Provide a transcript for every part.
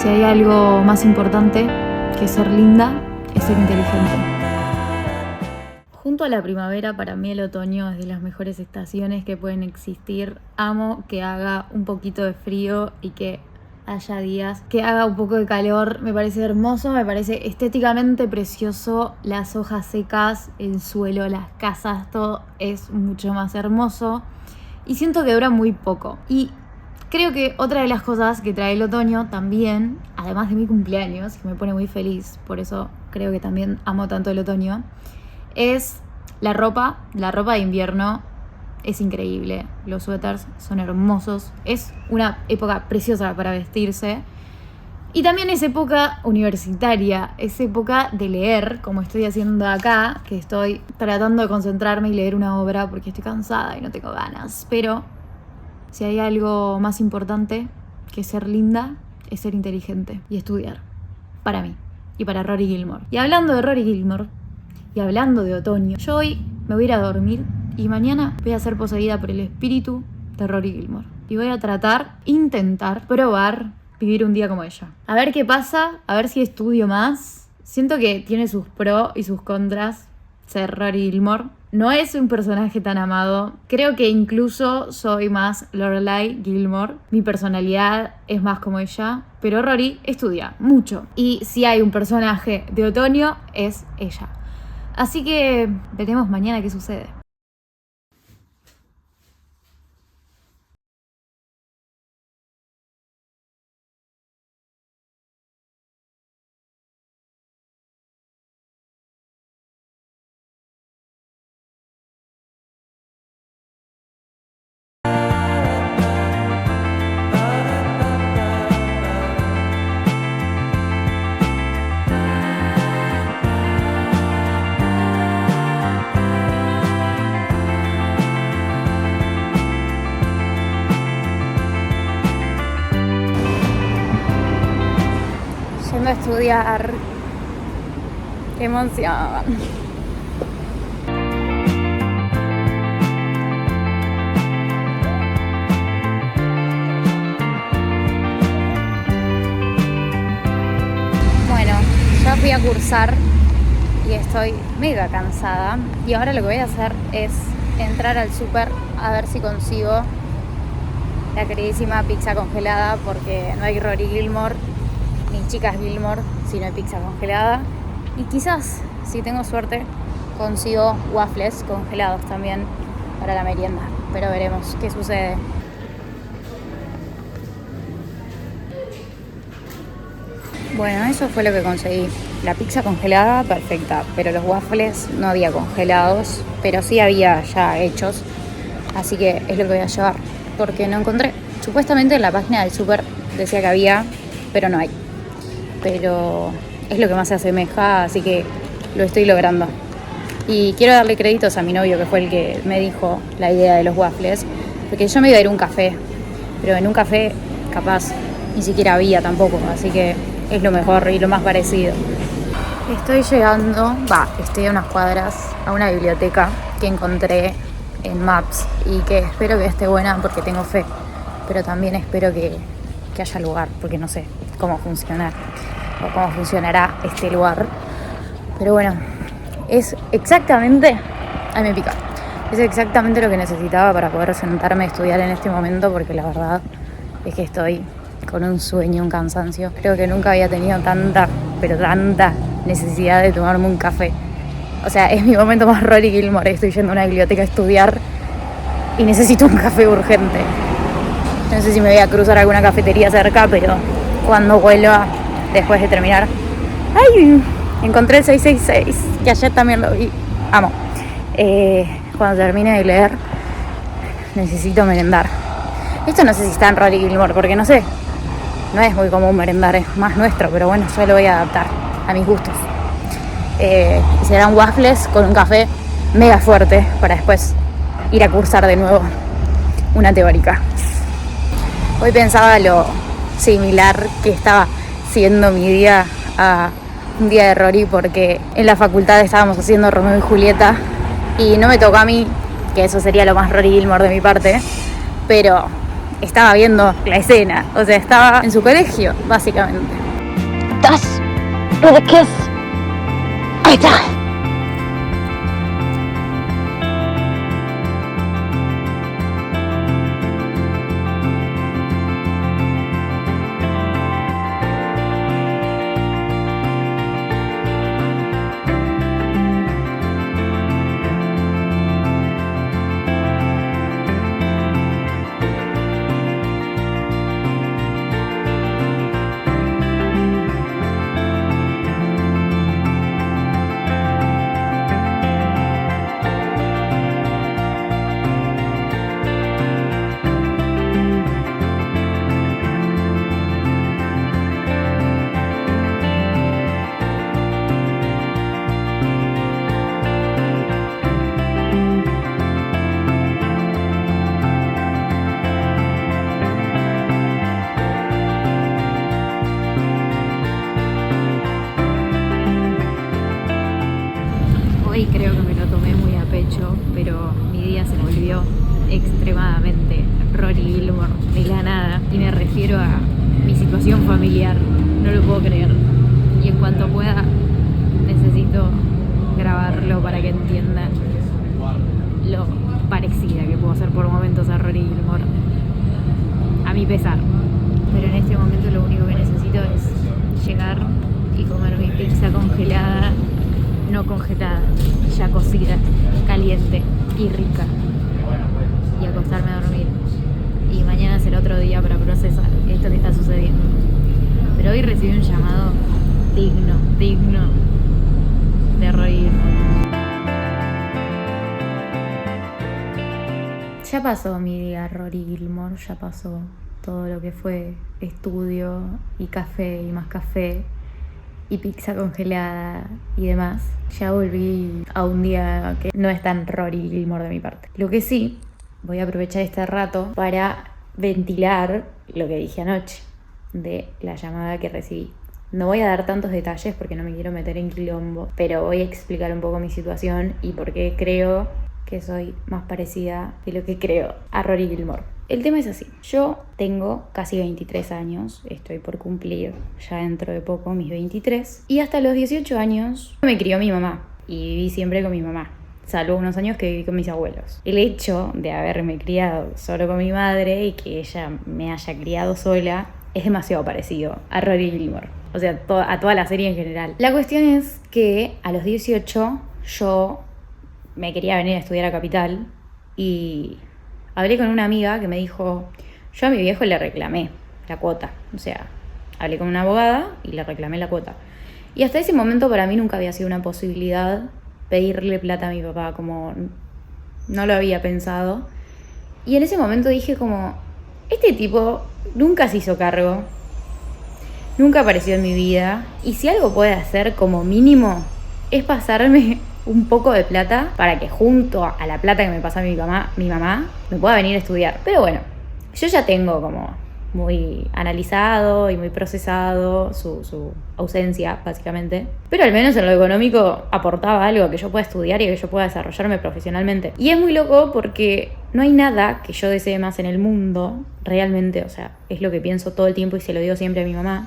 Si hay algo más importante que ser linda, es ser inteligente. Junto a la primavera, para mí el otoño es de las mejores estaciones que pueden existir. Amo que haga un poquito de frío y que haya días que haga un poco de calor. Me parece hermoso, me parece estéticamente precioso. Las hojas secas, el suelo, las casas, todo es mucho más hermoso. Y siento que dura muy poco. Y creo que otra de las cosas que trae el otoño también, además de mi cumpleaños, que me pone muy feliz, por eso creo que también amo tanto el otoño, es la ropa. La ropa de invierno es increíble. Los suéteres son hermosos. Es una época preciosa para vestirse. Y también es época universitaria. Es época de leer, como estoy haciendo acá, que estoy tratando de concentrarme y leer una obra porque estoy cansada y no tengo ganas. Pero si hay algo más importante que ser linda, es ser inteligente y estudiar. Para mí y para Rory Gilmore. Y hablando de Rory Gilmore y hablando de otoño, yo hoy me voy a ir a dormir y mañana voy a ser poseída por el espíritu de Rory Gilmore. Y voy a intentar, probar vivir un día como ella. A ver qué pasa, a ver si estudio más. Siento que tiene sus pros y sus contras ser Rory Gilmore. No es un personaje tan amado. Creo que incluso soy más Lorelai Gilmore. Mi personalidad es más como ella. Pero Rory estudia mucho. Y si hay un personaje de otoño, es ella. Así que veremos mañana qué sucede. Yendo a estudiar. Qué emoción. Bueno, ya fui a cursar y estoy mega cansada. Y ahora lo que voy a hacer es entrar al súper a ver si consigo la queridísima pizza congelada, porque no hay Rory Gilmore ni chicas Gilmore si no hay pizza congelada. Y quizás, si tengo suerte, consigo waffles congelados también para la merienda. Pero veremos qué sucede. Bueno, eso fue lo que conseguí. La pizza congelada, perfecta, pero los waffles no había congelados, pero sí había ya hechos. Así que es lo que voy a llevar, porque no encontré. Supuestamente en la página del súper decía que había, pero no hay. Pero es lo que más se asemeja, así que lo estoy logrando. Y quiero darle créditos a mi novio, que fue el que me dijo la idea de los waffles, porque yo me iba a ir a un café, pero en un café capaz ni siquiera había tampoco, así que es lo mejor y lo más parecido. Estoy llegando, estoy a unas cuadras, a una biblioteca que encontré en Maps y que espero que esté buena porque tengo fe, pero también espero que haya lugar, porque no sé cómo funcionará este lugar. Pero bueno, es exactamente, ay me pica, es exactamente lo que necesitaba para poder sentarme a estudiar en este momento, porque la verdad es que estoy con un sueño, un cansancio. Creo que nunca había tenido tanta necesidad de tomarme un café. O sea, es mi momento más Rory Gilmore. Estoy yendo a una biblioteca a estudiar y necesito un café urgente. No sé si me voy a cruzar alguna cafetería cerca, pero cuando vuelva, después de terminar... ¡Ay! Encontré el 666, que ayer también lo vi. Amo. Cuando termine de leer, necesito merendar. Esto no sé si está en Rory Gilmore, porque no sé. No es muy común merendar, es más nuestro, pero bueno, yo lo voy a adaptar a mis gustos. Serán waffles con un café mega fuerte para después ir a cursar de nuevo una teórica. Hoy pensaba lo similar que estaba siendo mi día a un día de Rory, porque en la facultad estábamos haciendo Romeo y Julieta y no me tocó a mí, que eso sería lo más Rory Gilmore de mi parte, pero estaba viendo la escena. O sea, estaba en su colegio, básicamente. Thus, with a kiss, I die. Hoy creo que me lo tomé muy a pecho, pero mi día se volvió extremadamente Rory Gilmore de la nada. Y me refiero a mi situación familiar, no lo puedo creer. Y en cuanto pueda, necesito grabarlo para que entiendan lo parecida que puedo ser por momentos a Rory Gilmore, a mi pesar. Pero en este momento lo único que necesito es llegar y comer mi pizza congelada, no congelada, ya cocida, caliente y rica, y acostarme a dormir. Y mañana será otro día para procesar esto que está sucediendo. Pero hoy recibí un llamado digno de Rory Gilmore. Ya pasó mi día Rory Gilmore, ya pasó todo lo que fue estudio y café y más café y pizza congelada y demás. Ya volví a un día que no es tan Rory Gilmore de mi parte. Lo que sí, voy a aprovechar este rato para ventilar lo que dije anoche de la llamada que recibí. No voy a dar tantos detalles porque no me quiero meter en quilombo, pero voy a explicar un poco mi situación y por qué creo que soy más parecida de lo que creo a Rory Gilmore. El tema es así, yo tengo casi 23 años, estoy por cumplir ya dentro de poco mis 23, y hasta los 18 años me crió mi mamá y viví siempre con mi mamá, salvo unos años que viví con mis abuelos. El hecho de haberme criado solo con mi madre y que ella me haya criado sola es demasiado parecido a Rory Gilmore, o sea, a toda la serie en general. La cuestión es que a los 18 yo me quería venir a estudiar a Capital y hablé con una amiga que me dijo, yo a mi viejo le reclamé la cuota, o sea, hablé con una abogada y le reclamé la cuota. Y hasta ese momento para mí nunca había sido una posibilidad pedirle plata a mi papá, como no lo había pensado. Y en ese momento dije como, este tipo nunca se hizo cargo, nunca apareció en mi vida, y si algo puede hacer como mínimo es pasarme un poco de plata para que junto a la plata que me pasa mi mamá me pueda venir a estudiar. Pero bueno, yo ya tengo como muy analizado y muy procesado su ausencia, básicamente. Pero al menos en lo económico aportaba algo que yo pueda estudiar y que yo pueda desarrollarme profesionalmente. Y es muy loco porque no hay nada que yo desee más en el mundo, realmente, o sea, es lo que pienso todo el tiempo y se lo digo siempre a mi mamá.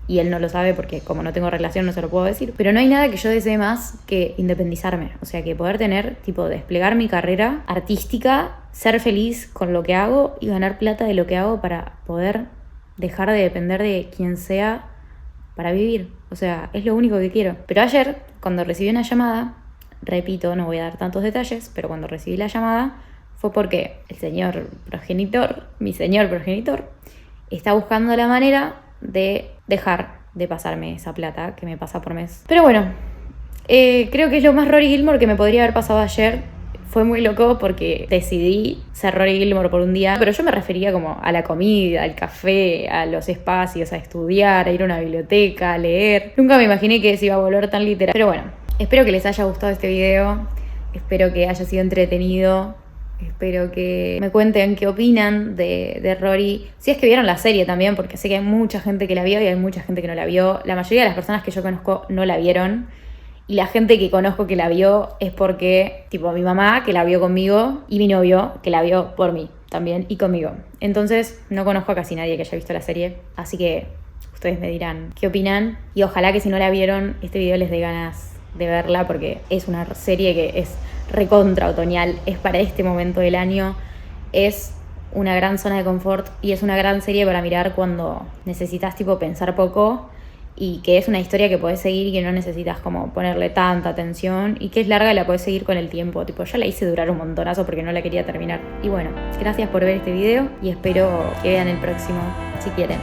Y él no lo sabe porque como no tengo relación no se lo puedo decir. Pero no hay nada que yo desee más que independizarme. O sea, que poder tener, desplegar mi carrera artística, ser feliz con lo que hago y ganar plata de lo que hago para poder dejar de depender de quien sea para vivir. O sea, es lo único que quiero. Pero ayer, cuando recibí una llamada, repito, no voy a dar tantos detalles, pero cuando recibí la llamada fue porque el señor progenitor, mi señor progenitor, está buscando la manera de dejar de pasarme esa plata que me pasa por mes. Pero bueno, creo que es lo más Rory Gilmore que me podría haber pasado ayer. Fue muy loco porque decidí ser Rory Gilmore por un día, pero yo me refería como a la comida, al café, a los espacios, a estudiar, a ir a una biblioteca, a leer. Nunca me imaginé que se iba a volver tan literal. Pero bueno, espero que les haya gustado este video, espero que haya sido entretenido. Espero que me cuenten qué opinan de Rory. Si es que vieron la serie también, porque sé que hay mucha gente que la vio y hay mucha gente que no la vio. La mayoría de las personas que yo conozco no la vieron. Y la gente que conozco que la vio es porque, mi mamá, que la vio conmigo, y mi novio, que la vio por mí también y conmigo. Entonces no conozco a casi nadie que haya visto la serie, así que ustedes me dirán qué opinan. Y ojalá que si no la vieron, este video les dé ganas de verla, porque es una serie que es recontra otoñal, es para este momento del año, es una gran zona de confort y es una gran serie para mirar cuando necesitas tipo pensar poco, y que es una historia que podés seguir y que no necesitas como ponerle tanta atención, y que es larga y la podés seguir con el tiempo. Tipo, yo la hice durar un montonazo porque no la quería terminar. Y bueno, gracias por ver este video y espero que vean el próximo si quieren.